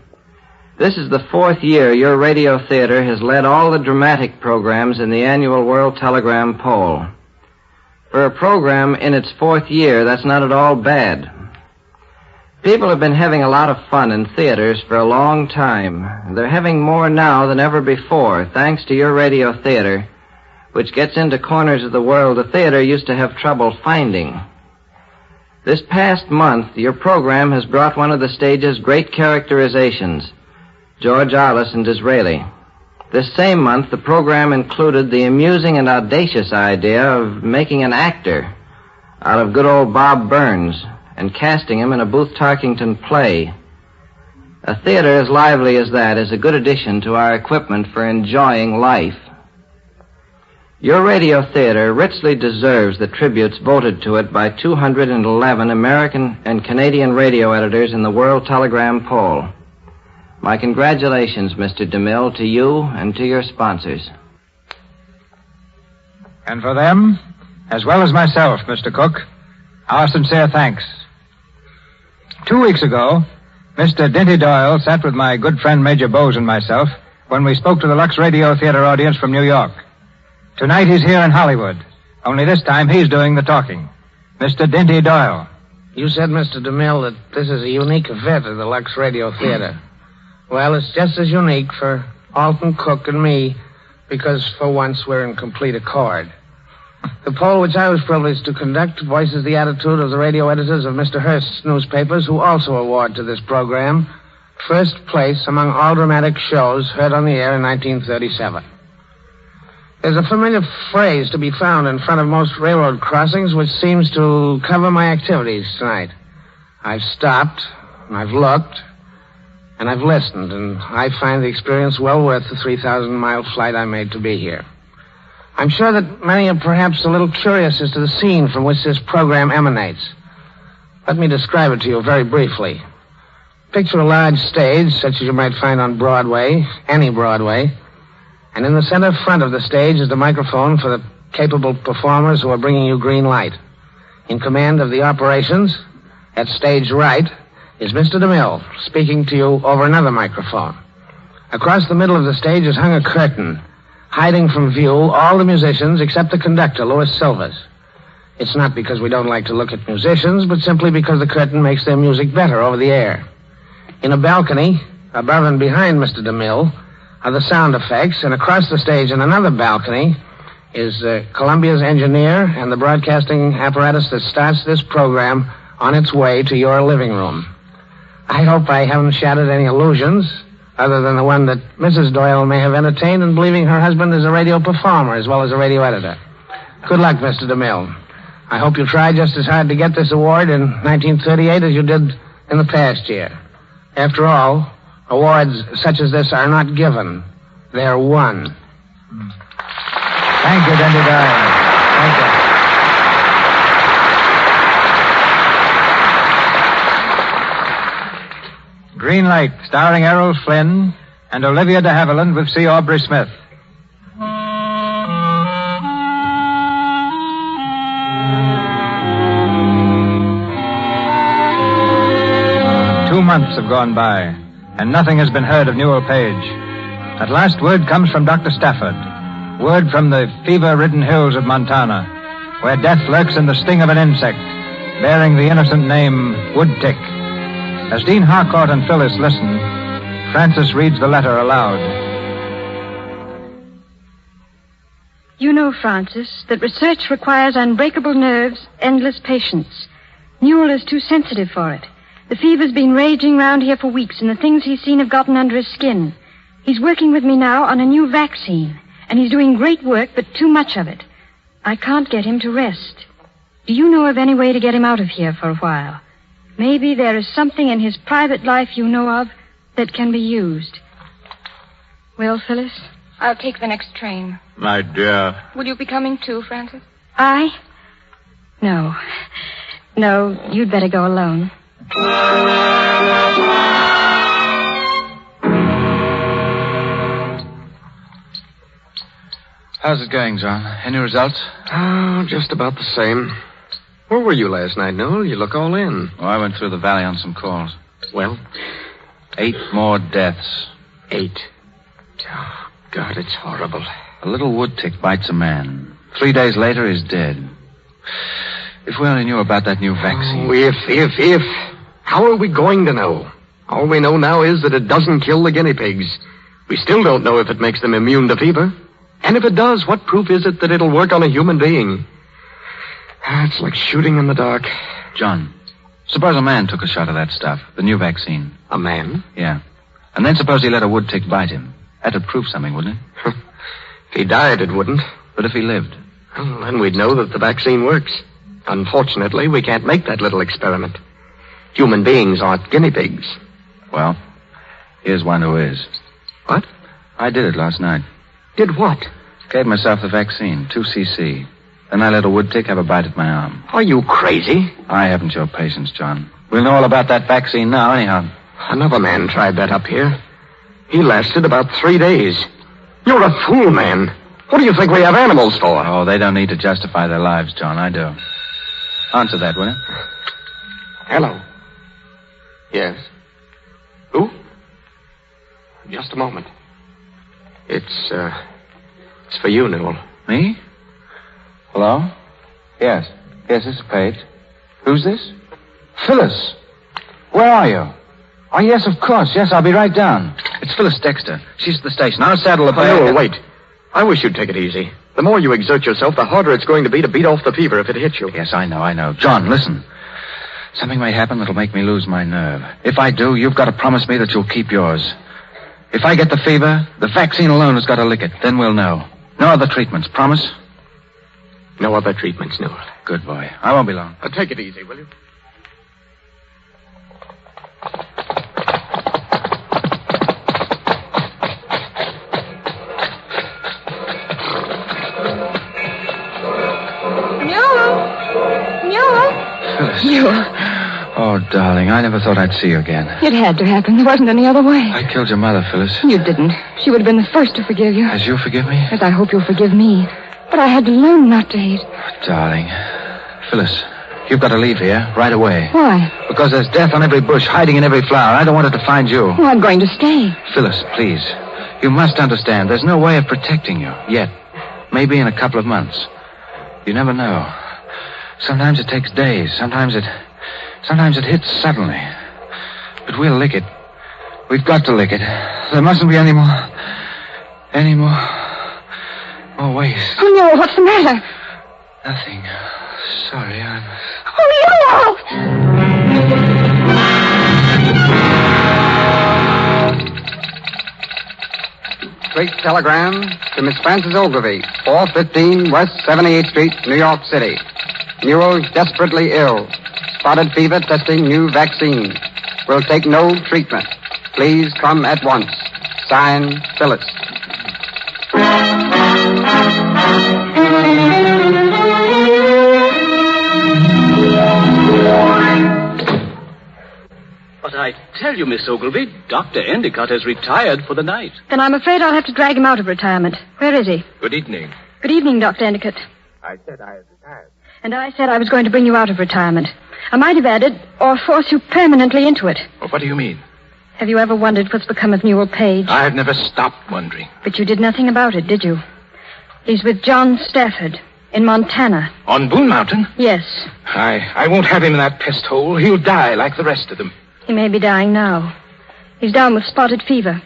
This is the fourth year your radio theater has led all the dramatic programs in the annual World Telegram poll. For a program in its fourth year, that's not at all bad. People have been having a lot of fun in theaters for a long time. They're having more now than ever before, thanks to your radio theater, which gets into corners of the world the theater used to have trouble finding. This past month, your program has brought one of the stage's great characterizations, George Arliss and Disraeli. This same month, the program included the amusing and audacious idea of making an actor out of good old Bob Burns and casting him in a Booth Tarkington play. A theater as lively as that is a good addition to our equipment for enjoying life. Your radio theater richly deserves the tributes voted to it by 211 American and Canadian radio editors in the World Telegram poll. My congratulations, Mr. DeMille, to you and to your sponsors.
And for them, as well as myself, Mr. Cook, our sincere thanks. 2 weeks ago, Mr. Dinty Doyle sat with my good friend Major Bowes and myself when we spoke to the Lux Radio Theater audience from New York. Tonight he's here in Hollywood, only this time he's doing the talking. Mr. Dinty Doyle.
You said, Mr. DeMille, that this is a unique event at the Lux Radio Theater. Well, it's just as unique for Alton Cook and me because for once we're in complete accord. The poll which I was privileged to conduct voices the attitude of the radio editors of Mr. Hearst's newspapers, who also award to this program first place among all dramatic shows heard on the air in 1937. There's a familiar phrase to be found in front of most railroad crossings which seems to cover my activities tonight. I've stopped, and I've looked, and I've listened, and I find the experience well worth the 3,000-mile flight I made to be here. I'm sure that many are perhaps a little curious as to the scene from which this program emanates. Let me describe it to you very briefly. Picture a large stage, such as you might find on Broadway, any Broadway, and in the center front of the stage is the microphone for the capable performers who are bringing you green light. In command of the operations, at stage right, is Mr. DeMille, speaking to you over another microphone. Across the middle of the stage is hung a curtain, hiding from view all the musicians except the conductor, Louis Silvers. It's not because we don't like to look at musicians, but simply because the curtain makes their music better over the air. In a balcony, above and behind Mr. DeMille, are the sound effects, and across the stage in another balcony is Columbia's engineer and the broadcasting apparatus that starts this program on its way to your living room. I hope I haven't shattered any illusions, other than the one that Mrs. Doyle may have entertained in believing her husband is a radio performer as well as a radio editor. Good luck, Mr. DeMille. I hope you try just as hard to get this award in 1938 as you did in the past year. After all, awards such as this are not given. They're won.
Thank you, Dendy Dyer. Thank you. Green Light, starring Errol Flynn and Olivia de Havilland with C. Aubrey Smith. 2 months have gone by, and nothing has been heard of Newell Page. At last, word comes from Dr. Stafford. Word from the fever-ridden hills of Montana, where death lurks in the sting of an insect, bearing the innocent name Woodtick. As Dean Harcourt and Phyllis listen, Frances reads the letter aloud.
You know, Frances, that research requires unbreakable nerves, endless patience. Newell is too sensitive for it. The fever's been raging round here for weeks, and the things he's seen have gotten under his skin. He's working with me now on a new vaccine, and he's doing great work, but too much of it. I can't get him to rest. Do you know of any way to get him out of here for a while? Maybe there is something in his private life you know of that can be used. Well, Phyllis?
I'll take the next train.
My dear.
Will you be coming too, Frances?
I? No. No, you'd better go alone.
How's it going, John? Any results?
Oh, just about the same. Where were you last night, Noel? You look all in.
Oh, I went through the valley on some calls.
Well?
8 more deaths.
8. Oh, God, it's horrible.
A little wood tick bites a man. 3 days later, he's dead. If we only knew about that new vaccine.
Oh, if. How are we going to know? All we know now is that it doesn't kill the guinea pigs. We still don't know if it makes them immune to fever. And if it does, what proof is it that it'll work on a human being? It's like shooting in the dark.
John, suppose a man took a shot of that stuff, the new vaccine.
A man?
Yeah. And then suppose he let a wood tick bite him. That'd prove something, wouldn't it?
If he died, it wouldn't.
But if he lived?
Well, then we'd know that the vaccine works. Unfortunately, we can't make that little experiment. Human beings aren't guinea pigs.
Well, here's one who is.
What?
I did it last night.
Did what?
Gave myself the vaccine, 2cc. Then I let a wood tick have a bite at my arm.
Are you crazy?
I haven't your patience, John. We'll know all about that vaccine now, anyhow.
Another man tried that up here. He lasted about 3 days. You're a fool, man. What do you think we have animals for?
Oh, they don't need to justify their lives, John. I do. Answer that, will you?
Hello. Yes. Who? Just a moment. It's for you, Newell.
Me? Hello? Yes. Yes, this is Page. Who's this? Phyllis. Where are you? Oh, yes, of course. Yes, I'll be right down. It's Phyllis Dexter. She's at the station. I'll saddle the bag.
Newell, wait. I wish you'd take it easy. The more you exert yourself, the harder it's going to be to beat off the fever if it hits you.
Yes, I know. John, listen. Something may happen that'll make me lose my nerve. If I do, you've got to promise me that you'll keep yours. If I get the fever, the vaccine alone has got to lick it. Then we'll know. No other treatments. Promise?
No other treatments, Newell.
Good boy. I won't be long.
Take it easy, will you?
Phyllis.
Newell.
Oh, darling, I never thought I'd see you again.
It had to happen. There wasn't any other way.
I killed your mother, Phyllis.
You didn't. She would have been the first to forgive you.
As you forgive me?
As I hope you'll forgive me. But I had to learn not to hate.
Darling. Phyllis, you've got to leave here right away.
Why?
Because there's death on every bush, hiding in every flower. I don't want it to find you.
Well, I'm going to stay.
Phyllis, please. You must understand. There's no way of protecting you yet. Maybe in a couple of months. You never know. Sometimes it takes days. Sometimes it hits suddenly. But we'll lick it. We've got to lick it. There mustn't be any more waste.
Oh, no, what's the matter?
Nothing. Sorry, I'm...
Oh,
Straight telegram to Miss Frances Ogilvy, 415 West 78th Street, New York City. Newell desperately ill. Spotted fever testing new vaccine. Will take no treatment. Please come at once. Signed, Phyllis.
But I tell you, Miss Ogilvy, Dr. Endicott has retired for the night.
Then I'm afraid I'll have to drag him out of retirement. Where is he?
Good evening.
Good evening, Dr. Endicott.
I said I had retired.
And I said I was going to bring you out of retirement. I might have added, or force you permanently into it.
Well, what do you mean?
Have you ever wondered what's become of Newell Page?
I've never stopped wondering.
But you did nothing about it, did you? He's with John Stafford in Montana.
On Boone Mountain?
Yes.
I won't have him in that pest hole. He'll die like the rest of them.
He may be dying now. He's down with spotted fever.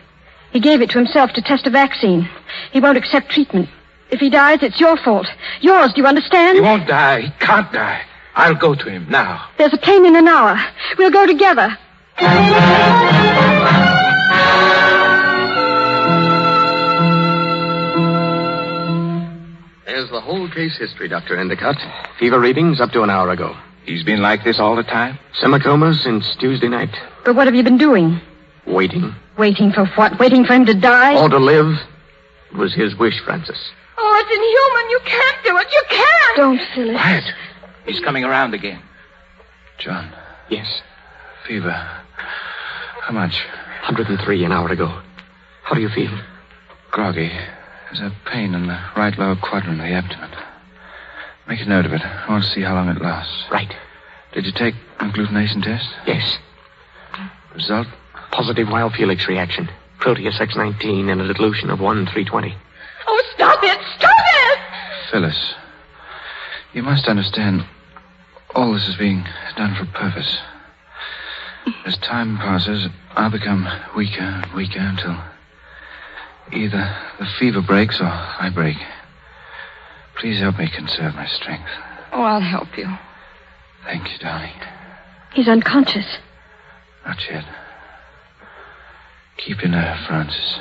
He gave it to himself to test a vaccine. He won't accept treatment. If he dies, it's your fault. Yours, do you understand?
He won't die. He can't die. I'll go to him now.
There's a plane in an hour. We'll go together.
There's the whole case history, Dr. Endicott. Fever readings up to an hour ago.
He's been like this all the time?
Semicoma since Tuesday night.
But what have you been doing?
Waiting.
Waiting for what? Waiting for him to die?
Or to live. It was his wish, Francis.
Oh, it's inhuman. You can't do it. You can't.
Don't, Phyllis.
Quiet. He's coming around again. John.
Yes.
Fever. How much?
103 an hour ago. How do you feel?
Groggy. There's a pain in the right lower quadrant of the abdomen. Make a note of it. I want to see how long it lasts.
Right.
Did you take a agglutination test?
Yes.
Result?
Positive wild Felix reaction. Proteus X19 in a dilution of 1/320.
Oh, stop it. Stop it.
Phyllis, you must understand all this is being done for a purpose. As time passes, I'll become weaker and weaker until either the fever breaks or I break. Please help me conserve my strength.
Oh, I'll help you.
Thank you, darling.
He's unconscious.
Not yet. Keep your nerve, Francis.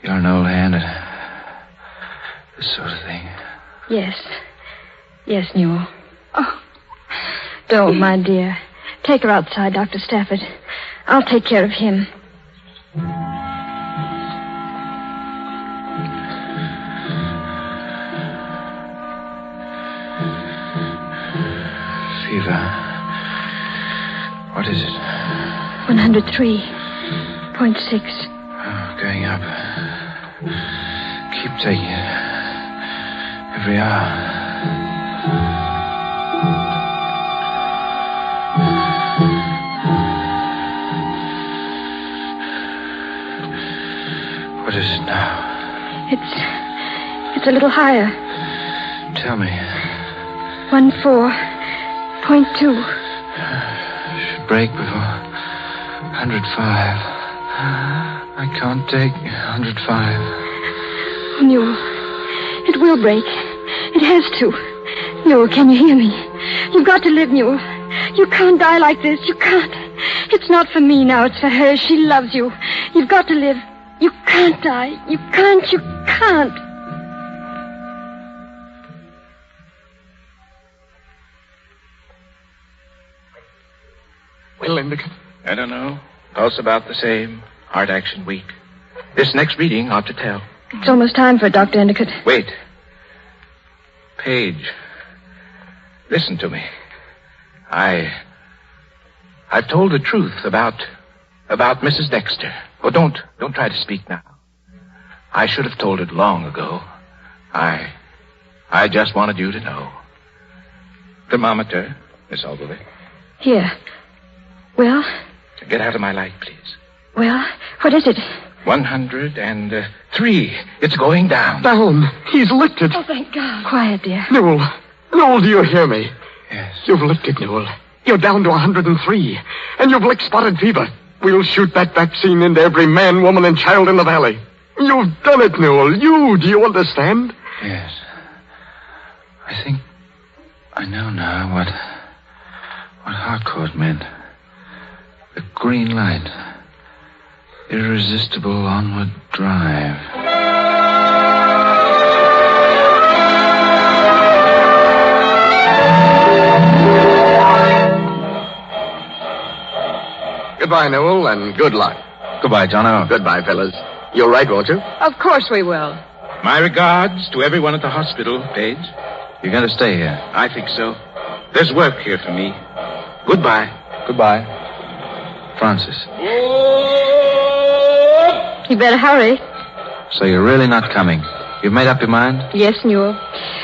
You're an old hand at this sort of thing.
Yes. Yes, Newell. Oh, don't, my dear. Take her outside, Dr. Stafford. I'll take care of him.
Fever. What is it?
103.6.
Oh, going up. Keep taking it. Every hour. What is it now?
It's a little higher.
Tell me.
14.2.
Should break before 105. I can't take 105.
Newell, It will break. It has to. Newell, can you hear me? You've got to live, Newell. You can't die like this. You can't. It's not for me now. It's for her. She loves you. You've got to live. You can't die. You can't. You can't.
Well, Endicott?
I don't know. Pulse about the same. Heart action weak. This next reading ought to tell.
It's almost time for it, Dr. Endicott.
Wait. Paige. Listen to me. I've told the truth about Mrs. Dexter. Oh, don't try to speak now. I should have told it long ago. I just wanted you to know. Thermometer, Miss Ogilvy.
Here. Well?
Get out of my light, please.
Well, what is it?
103. It's going down.
Down. He's lifted.
Oh, thank God. Quiet, dear.
Newell. Newell, do you hear me?
Yes.
You've lifted, Newell. You're down to 103. And you've licked spotted fever. We'll shoot that vaccine into every man, woman, and child in the valley. You've done it, Newell. Do you understand?
Yes. I think I know now what Harcourt meant. The green light. Irresistible onward drive.
Goodbye, Newell, and good luck.
Goodbye, Jono.
Goodbye, fellas. You'll write, won't you?
Of course we will.
My regards to everyone at the hospital, Paige. You're going to stay here? I think so. There's work here for me. Goodbye. Goodbye. Francis.
You better hurry.
So you're really not coming? You've made up your mind?
Yes, Newell.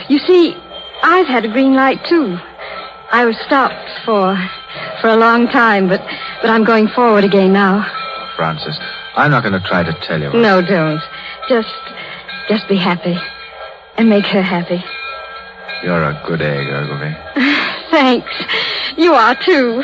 You see, I've had a green light, too. I was stopped for a long time, but I'm going forward again now.
Francis, I'm not going to try to tell you.
No, don't. Just be happy. And make her happy.
You're a good egg, Ogilvy.
Thanks. You are, too.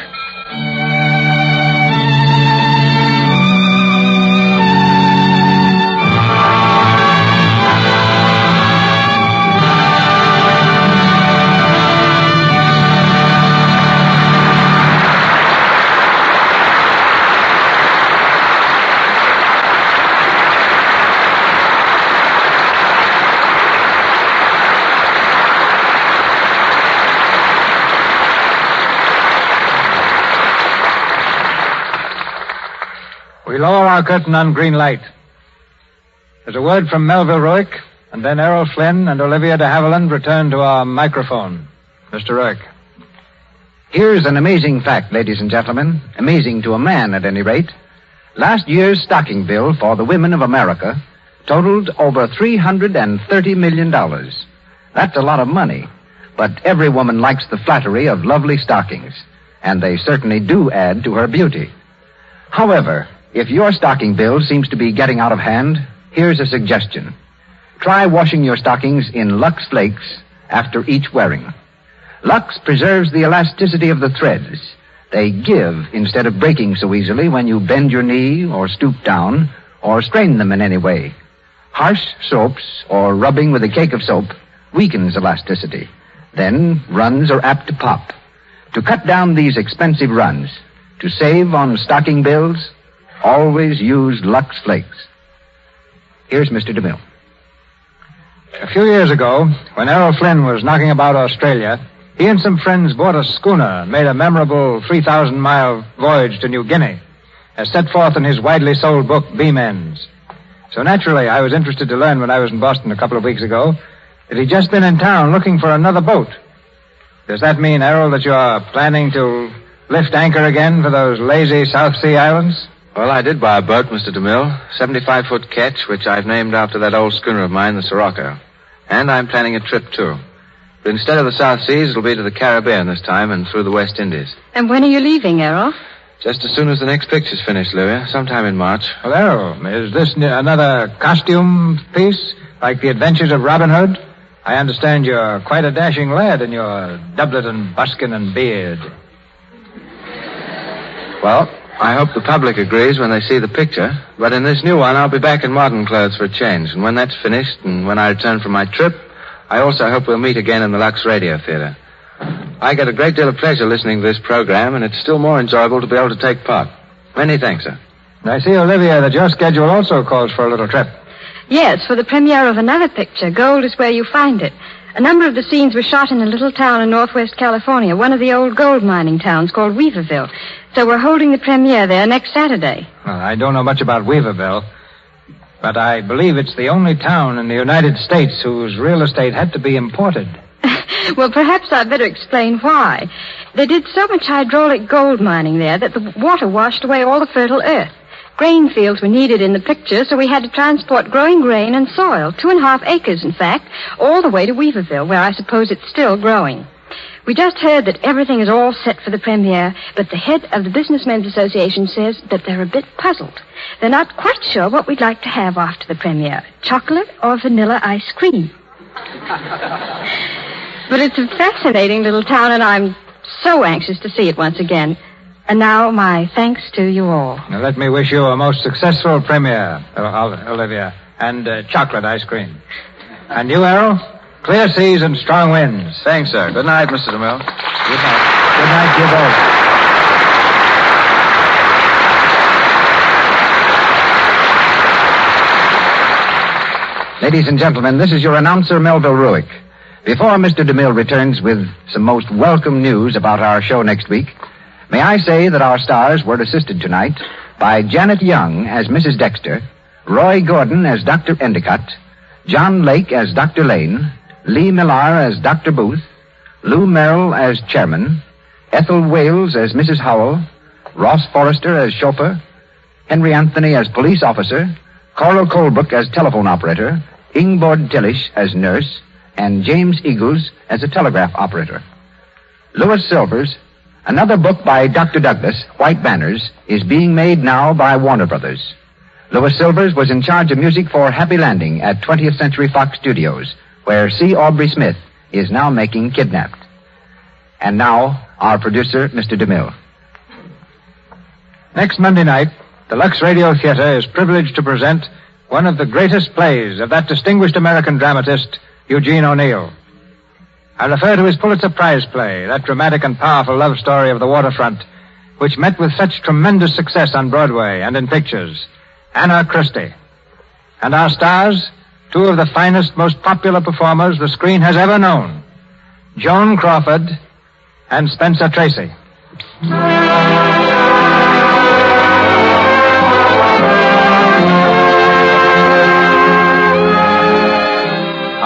We lower our curtain on green light. There's a word from Melville Ruick, and then Errol Flynn and Olivia de Havilland return to our microphone. Mr. Ruick.
Here's an amazing fact, ladies and gentlemen. Amazing to a man, at any rate. Last year's stocking bill for the women of America totaled over $330 million. That's a lot of money. But every woman likes the flattery of lovely stockings, and they certainly do add to her beauty. However, if your stocking bill seems to be getting out of hand, here's a suggestion. Try washing your stockings in Lux Flakes after each wearing. Lux preserves the elasticity of the threads. They give instead of breaking so easily when you bend your knee or stoop down or strain them in any way. Harsh soaps or rubbing with a cake of soap weakens elasticity. Then runs are apt to pop. To cut down these expensive runs, to save on stocking bills, always use Lux Flakes. Here's Mr. DeMille.
A few years ago, when Errol Flynn was knocking about Australia, he and some friends bought a schooner and made a memorable 3,000-mile voyage to New Guinea, as set forth in his widely sold book, Beam Ends. So naturally, I was interested to learn when I was in Boston a couple of weeks ago that he'd just been in town looking for another boat. Does that mean, Errol, that you're planning to lift anchor again for those lazy South Sea islands?
Well, I did buy a boat, Mr. DeMille. 75-foot ketch, which I've named after that old schooner of mine, the Sirocco. And I'm planning a trip, too. But instead of the South Seas, it'll be to the Caribbean this time and through the West Indies.
And when are you leaving, Errol?
Just as soon as the next picture's finished, Louia. Sometime in March.
Well, Errol, is this another costume piece, like the Adventures of Robin Hood? I understand you're quite a dashing lad in your doublet and buskin and beard.
Well, I hope the public agrees when they see the picture. But in this new one, I'll be back in modern clothes for a change. And when that's finished, and when I return from my trip, I also hope we'll meet again in the Lux Radio Theater. I get a great deal of pleasure listening to this program, and it's still more enjoyable to be able to take part. Many thanks, sir.
I see, Olivia, that your schedule also calls for a little trip.
Yes, for the premiere of another picture, Gold is Where You Find It. A number of the scenes were shot in a little town in northwest California, one of the old gold mining towns called Weaverville. So we're holding the premiere there next Saturday.
Well, I don't know much about Weaverville, but I believe it's the only town in the United States whose real estate had to be imported.
Well, perhaps I'd better explain why. They did so much hydraulic gold mining there that the water washed away all the fertile earth. Grain fields were needed in the picture, so we had to transport growing grain and soil, 2.5 acres, in fact, all the way to Weaverville, where I suppose it's still growing. We just heard that everything is all set for the premiere, but the head of the Businessmen's Association says that they're a bit puzzled. They're not quite sure what we'd like to have after the premiere, chocolate or vanilla ice cream. But it's a fascinating little town, and I'm so anxious to see it once again. And now, my thanks to you all.
Now, let me wish you a most successful premiere, Olivia, and chocolate ice cream. And you, Errol? Clear seas and strong winds.
Thanks, sir. Good night, Mr. DeMille.
Good night. Good night to you both.
Ladies and gentlemen, this is your announcer, Melville Ruick. Before Mr. DeMille returns with some most welcome news about our show next week, may I say that our stars were assisted tonight by Janet Young as Mrs. Dexter, Roy Gordon as Dr. Endicott, John Lake as Dr. Lane, Lee Millar as Dr. Booth, Lou Merrill as Chairman, Ethel Wales as Mrs. Howell, Ross Forrester as chauffeur, Henry Anthony as police officer, Coral Colebrook as telephone operator, Ingborg Tillish as nurse, and James Eagles as a telegraph operator. Louis Silvers, another book by Dr. Douglas, White Banners, is being made now by Warner Brothers. Louis Silvers was in charge of music for Happy Landing at 20th Century Fox Studios, where C. Aubrey Smith is now making Kidnapped. And now, our producer, Mr. DeMille.
Next Monday night, the Lux Radio Theater is privileged to present one of the greatest plays of that distinguished American dramatist, Eugene O'Neill. I refer to his Pulitzer Prize play, that dramatic and powerful love story of the waterfront, which met with such tremendous success on Broadway and in pictures, Anna Christie. And our stars, two of the finest, most popular performers the screen has ever known, Joan Crawford and Spencer Tracy.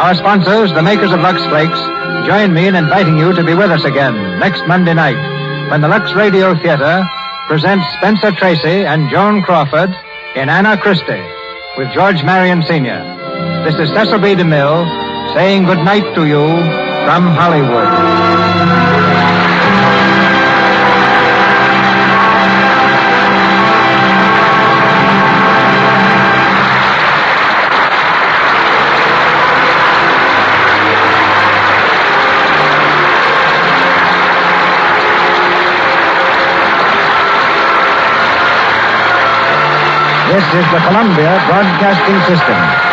Our sponsors, the makers of Lux Flakes, join me in inviting you to be with us again next Monday night when the Lux Radio Theater presents Spencer Tracy and Joan Crawford in Anna Christie with George Marion Sr. This is Cecil B. DeMille saying good night to you from Hollywood.
This is the Columbia Broadcasting System.